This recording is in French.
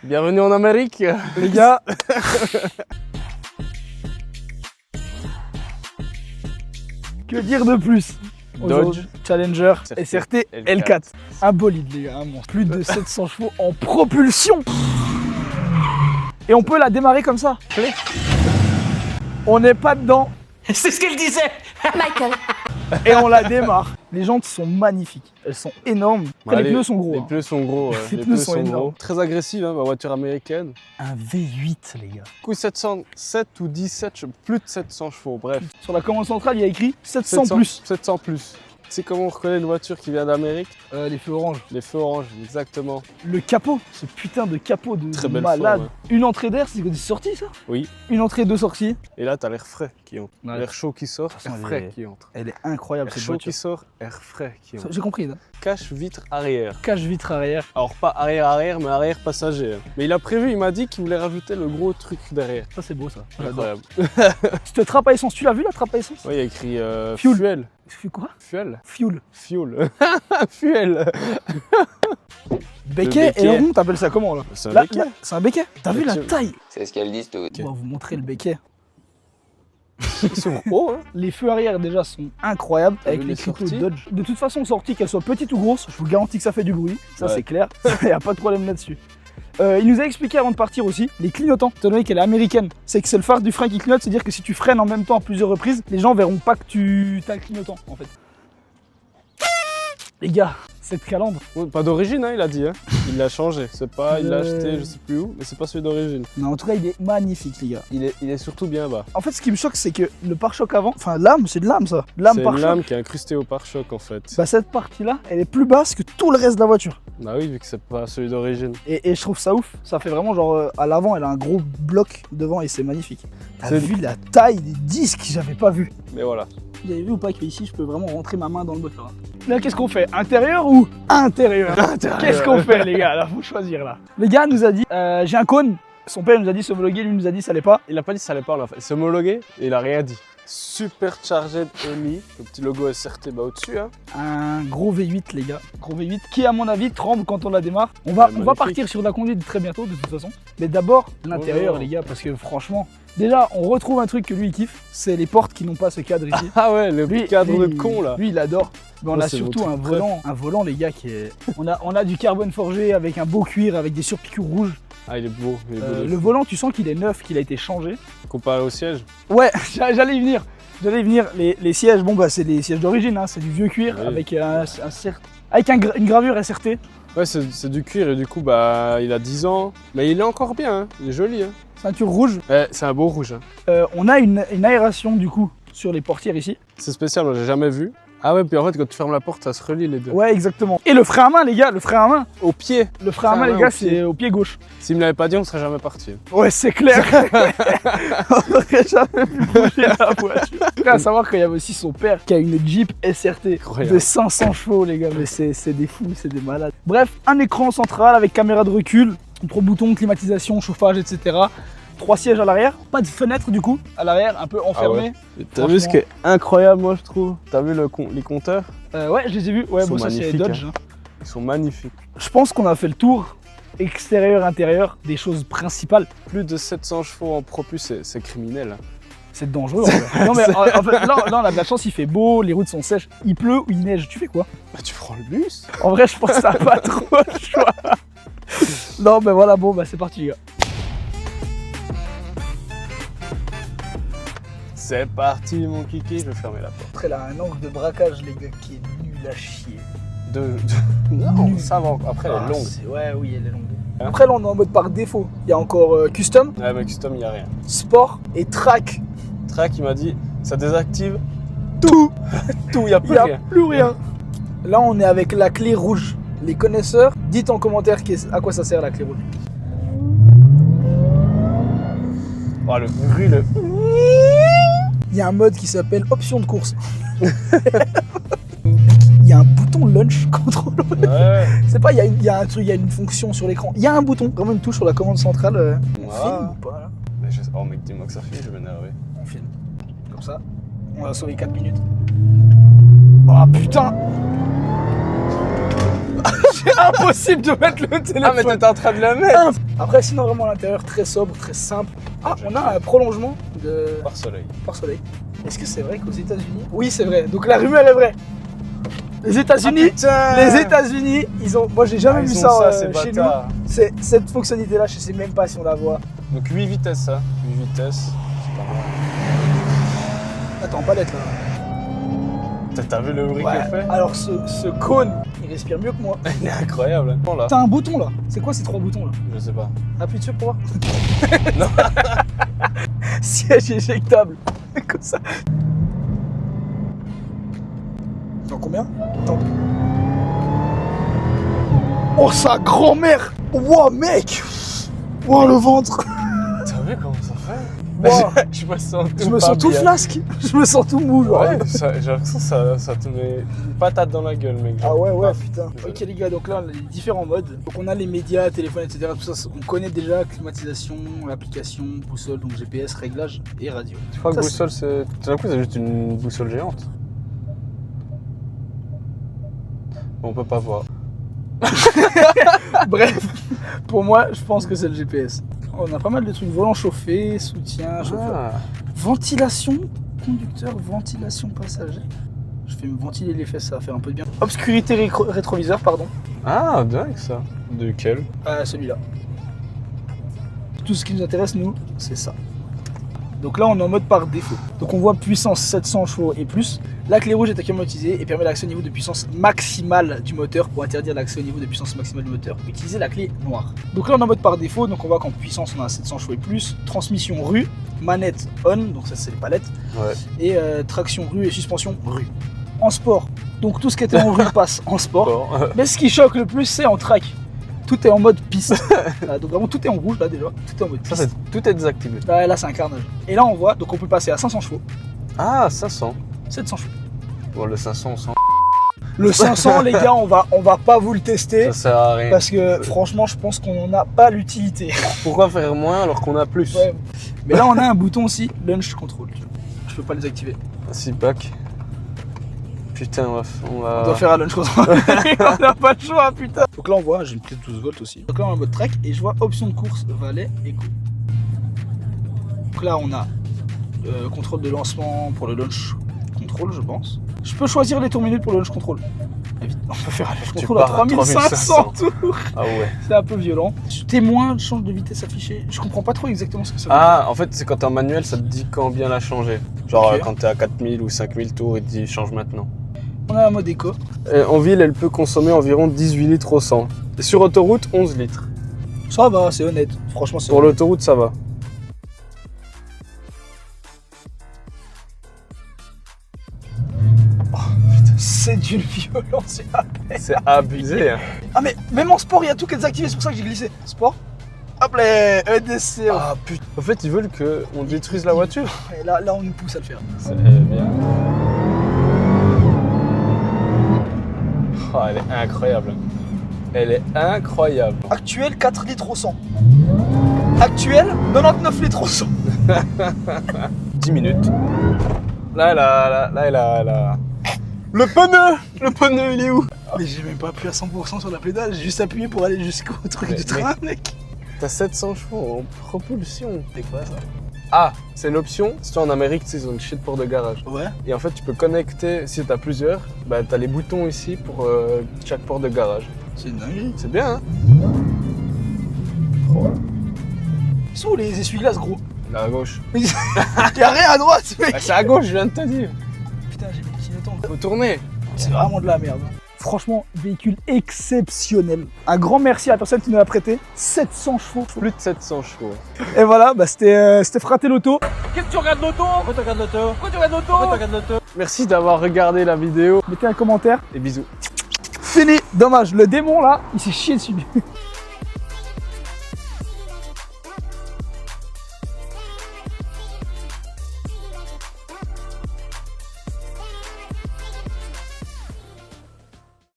Bienvenue en Amérique. Les gars. Que dire de plus? Dodge Challenger SRT L4. Un bolide les gars, un monstre. Plus de 700 chevaux en propulsion. Et on peut la démarrer comme ça. On n'est pas dedans. C'est ce qu'elle disait. Michael. Et on la démarre. Les jantes sont magnifiques. Elles sont énormes. Après, les pneus sont gros. Les hein. pneus sont gros. Les pneus sont énormes. Très agressif, hein, ma voiture américaine. Un V8 les gars. Du coup 707 ou 17, plus de 700 chevaux, bref. Sur la commande centrale, il y a écrit 700 plus. 700 plus. Tu sais comment on reconnaît une voiture qui vient d'Amérique? Les feux orange. Les feux orange, exactement. Le capot, ce putain de capot de Très belle malade. forme, Une entrée d'air, c'est des sorties ça? Oui. Une entrée, deux sorties. Et là, t'as l'air frais qui entre. Ouais. L'air chaud qui sort, façon, air elle frais est- qui entre. Elle est incroyable Air cette chaud voiture. qui sort, air frais qui entre. J'ai compris. Là. Cache vitre arrière. Cache vitre arrière. Alors pas arrière-arrière, mais arrière passager. Mais il a prévu, il m'a dit qu'il voulait rajouter le gros truc derrière. Ça c'est beau ça. J'adore. Incroyable. Cette trappe à essence, tu l'as vu la trappe à essence? Oui, il y a écrit Fuel. fuel. Quoi? Fuel. Fuel. Fuel. Fuel. Béquet béquet. et rond, t'appelles ça comment là? C'est un Là, béquet. là, c'est un béquet. T'as vu la Effectivement. taille? C'est ce qu'elles disent toutes. On va vous montrer le béquet. Ils sont gros, hein. Les feux arrière déjà sont incroyables T'as avec vu les les cryptos sorties Dodge. De toute façon, sortie, qu'elle soit petite ou grosse, je vous garantis que ça fait du bruit. Ça Ouais. c'est clair. Il n'y a pas de problème là-dessus. Il nous a expliqué avant de partir aussi les clignotants. Étant donné qu'elle est américaine, c'est que c'est le phare du frein qui clignote, c'est-à-dire que si tu freines en même temps à plusieurs reprises, les gens verront pas que tu as le clignotant en fait. Les gars, cette calandre. Ouais, pas d'origine, hein, il a dit. Hein. Il l'a changé. C'est pas, il l'a Euh. acheté, je sais plus où, mais c'est pas celui d'origine. Non, en tout cas, il est magnifique, les gars. Il est surtout bien bas. En fait, ce qui me choque, c'est que le pare-choc avant, enfin lame, c'est de lame ça. Lame C'est une pare-choc. lame qui est incrustée au pare-choc en fait. Bah cette partie-là, elle est plus basse que tout le reste de la voiture. Bah oui, vu que c'est pas celui d'origine. Et je trouve ça ouf. Ça fait vraiment genre à l'avant, elle a un gros bloc devant et c'est magnifique. T'as C'est- vu la taille des disques que j'avais pas vu. Mais voilà. Vous avez vu ou pas qu'ici, je peux vraiment rentrer ma main dans le moteur. Là, qu'est-ce qu'on fait? Intérieur ou intérieur? Qu'est-ce qu'on fait, les gars? Là, faut choisir là. Le gars nous a dit j'ai un cône. Son père nous a dit s'homologuer, lui nous a dit ça allait pas. Il a pas dit ça allait pas, en fait. Il s'est homologué et il a rien dit. Supercharged EMI, le petit logo SRT bah au-dessus. Hein. Un gros V8, les gars. Gros V8 qui, à mon avis, tremble quand on la démarre. On va magnifique. partir sur la conduite très bientôt, de toute façon. Mais d'abord, l'intérieur, Oh. les gars, parce que franchement, déjà, on retrouve un truc que lui, il kiffe. C'est les portes qui n'ont pas ce cadre ici. Ah ouais, le Lui, cadre lui, de con là. Lui, il adore. Mais on Ouais, a c'est surtout mon un truc volant, les gars, qui est. On a du carbone forgé avec un beau cuir, avec des surpiqûres rouges. Ah, il est beau. Il est beau de Le fou. volant, tu sens qu'il est neuf, qu'il a été changé. Comparé au siège. Ouais, j'allais y venir. Les sièges, bon, bah, c'est des sièges d'origine, hein, c'est du vieux cuir Oui. avec une gravure SRT. Ouais, c'est du cuir et du coup, bah, il a 10 ans. Mais il est encore bien, hein. Il est joli. Hein. Ceinture rouge. Ouais, c'est un beau rouge. Hein. On a une aération du coup sur les portières ici. C'est spécial, moi j'ai jamais vu. Ah ouais, puis en fait, quand tu fermes la porte, ça se relie les deux. Ouais, exactement. Et le frein à main, les gars, le frein à main. Au pied. Le frein à main, les gars, c'est au pied gauche. S'il me l'avait pas dit, on serait jamais parti. Ouais, c'est clair. On aurait jamais pu bouger la voiture. Après, à savoir qu'il y avait aussi son père qui a une Jeep SRT Incroyable. de 500 chevaux, les gars. Mais c'est des fous, c'est des malades. Bref, un écran central avec caméra de recul, 3 boutons, climatisation, chauffage, etc. 3 sièges à l'arrière, pas de fenêtre du coup, à l'arrière, un peu enfermé. Et t'as vu ce qui est incroyable, moi je trouve? T'as vu les compteurs? Ouais, je les ai vus. Ouais, Ils bon, sont ça c'est magnifiques, Dodge. hein. Hein. Ils sont magnifiques. Je pense qu'on a fait le tour extérieur, intérieur, des choses principales. Plus de 700 chevaux en propus, c'est criminel. C'est dangereux en fait. Non mais en fait, là on a de la chance, il fait beau, les routes sont sèches, il pleut ou il neige, tu fais quoi? Bah tu prends le bus. En vrai, je pense que t'as pas trop le choix. Non mais voilà, bon bah c'est parti les gars. C'est parti mon kiki, je vais fermer la porte. Après là, un angle de braquage les gars qui est nul à chier. Non, ça va, après elle Ah, est longue. Ouais, oui, elle est longue. Après là on est en mode par défaut. Il y a encore custom, Ouais mais custom, y a rien. sport et track. Track, il m'a dit, ça désactive tout. Tout, y a Il plus n'y a rien. plus rien. Là, on est avec la clé rouge. Les connaisseurs, dites en commentaire à quoi ça sert la clé rouge. Oh le bruit, le... Il y a un mode qui s'appelle option de course. Il y a un bouton launch control. Ouais. C'est pas, il y a un truc, il y a une fonction sur l'écran. Il y a un bouton, vraiment une touche sur la commande centrale. On Ouais. filme ou pas là? Mais oh mec, dis-moi que ça fait, je vais m'énerver. On filme. Comme ça. On va sauver 4 minutes. Oh putain. C'est impossible de mettre le téléphone. Ah, mais t'étais en train de le mettre. Après, sinon, vraiment, l'intérieur très sobre, très simple. Ah, on a un prolongement de Pare-soleil. pare-soleil. Est-ce que c'est vrai qu'aux États-Unis? Oui, c'est vrai. Donc la rumeur est vraie. Les États-Unis, les États-Unis, ils ont. Moi, j'ai jamais vu ça, chez nous. C'est cette fonctionnalité-là, je sais même pas si on la voit. Donc 8 vitesses, ça. 8 vitesses. C'est pas mal. Attends, palette là. T'as vu le bruit Ouais. qu'il fait? Alors ce cône, il respire mieux que moi. Il est incroyable. Bon, là. T'as un bouton là. C'est quoi ces trois boutons là? Je sais pas. Appuie dessus pour voir. Non. Siège éjectable. Comme ça. Dans combien? Attends. Oh sa grand-mère! Wow mec! Wow le ventre! T'as vu comment ça fait? Wow. Je me sens tout Je me sens tout bien. flasque! Je me sens tout mou genre. Ouais, j'ai l'impression que ça te met une patate dans la gueule, mec. Ah ouais, Genre, ouais, paf. putain. Ok les gars, donc là on a les différents modes. Donc on a les médias, téléphone, etc. Tout ça, on connaît déjà, climatisation, application, boussole, donc GPS, réglage et radio. Tu crois que Ça, boussole, c'est. J'ai l'impression que c'est juste une boussole géante. On peut pas voir. Bref, pour moi, je pense que c'est le GPS. On a pas mal de trucs, volant chauffé, soutien, chauffeur. Ah. Ventilation, conducteur, ventilation passager. Je vais me ventiler les fesses, ça va faire un peu de bien. Obscurité rétroviseur, pardon. Ah, dingue ça. De quel? Celui-là. Tout ce qui nous intéresse, nous, c'est ça. Donc là, on est en mode par défaut. Donc on voit puissance 700 chevaux et plus. La clé rouge est acclimatisée et permet l'accès au niveau de puissance maximale du moteur. Pour interdire l'accès au niveau de puissance maximale du moteur, utilisez la clé noire. Donc là, on est en mode par défaut. Donc on voit qu'en puissance, on a 700 chevaux et plus. Transmission rue, manette on, donc ça c'est les palettes. Ouais. Et traction rue et suspension rue. En sport, donc tout ce qui était en rue passe en sport. Bon. Mais ce qui choque le plus, c'est en track. Tout est en mode piste. Voilà, donc vraiment tout est en rouge là déjà. Tout est en mode Ça, piste. tout est désactivé. Là c'est un carnage. Et là on voit, donc on peut passer à 500 chevaux, Ah, 500. 700 chevaux. Bon, le 500, on s'en. Le 500 les gars, on va pas vous le tester. Ça sert à rien. Parce que franchement je pense qu'on n'en a pas l'utilité. Pourquoi faire moins alors qu'on a plus? Ouais. Mais là on a un bouton aussi, launch control. Tu vois. Je peux pas le désactiver. 6 packs. Putain, on va. On doit faire un launch control. On n'a pas le choix, putain. Donc là on voit, j'ai une clé de 12 volts aussi. Donc là on est en mode track et je vois option de course, valet, éco. Donc là on a contrôle de lancement pour le launch control, je pense. Je peux choisir les tours minutes pour le launch control. Et vite, on peut faire un launch Tu control à pars à 3500 tours. Ah ouais. C'est un peu violent. Témoin, change de vitesse affichée. Je comprends pas trop exactement ce que ça veut Ah, en fait, c'est quand t'es en manuel, ça te dit quand bien la changer. Genre, Ok. quand t'es à 4000 ou 5000 tours, il te dit change maintenant. dire. On a un mode éco. En ville, elle peut consommer environ 18 litres au 100. Et sur autoroute, 11 litres. Ça va, c'est honnête. Franchement, c'est Pour l'autoroute, ça va. C'est d'une violence. C'est abusé. Hein. Ah mais même en sport, il y a tout qui est désactivé, c'est pour ça que j'ai glissé. Sport. Hop là, EDC. Ah putain. En fait, ils veulent qu'on détruise la voiture. Et là, on nous pousse à le faire. C'est bien. Oh, elle est incroyable. Elle est incroyable. Actuel 4 litres au 100. Actuel 99 litres au 100. 10 minutes. Là, elle a. Le pneu, il est où? Mais j'ai même pas appuyé à 100% sur la pédale, j'ai juste appuyé pour aller jusqu'au truc Mais- du train, mec. T'as 700 chevaux en propulsion. C'est quoi ça? Ah, c'est l'option. Si tu es en Amérique, tu sais, ils ont une shit pour de garage. Ouais. Et en fait, tu peux connecter, si t'as plusieurs, bah t'as les boutons ici pour chaque porte de garage. C'est une dinguerie. C'est bien, hein? Ils sont où les essuie-glaces, gros? Là à gauche. Y'a rien à droite, mec. Bah, c'est à gauche, je viens de te dire. Putain, j'ai mis le clignotant. Faut tourner. C'est vraiment de la merde. Franchement, véhicule exceptionnel. Un grand merci à la personne qui nous l'a prêté. 700 chevaux. Plus de 700 chevaux. Et voilà, bah c'était Fratelloto. Qu'est-ce que tu regardes l'auto? Pourquoi tu regardes l'auto? Pourquoi tu regardes l'auto? Pourquoi tu regardes l'auto? Merci d'avoir regardé la vidéo Mettez un commentaire. et bisous. Fini. Dommage, le démon là, il s'est chié dessus.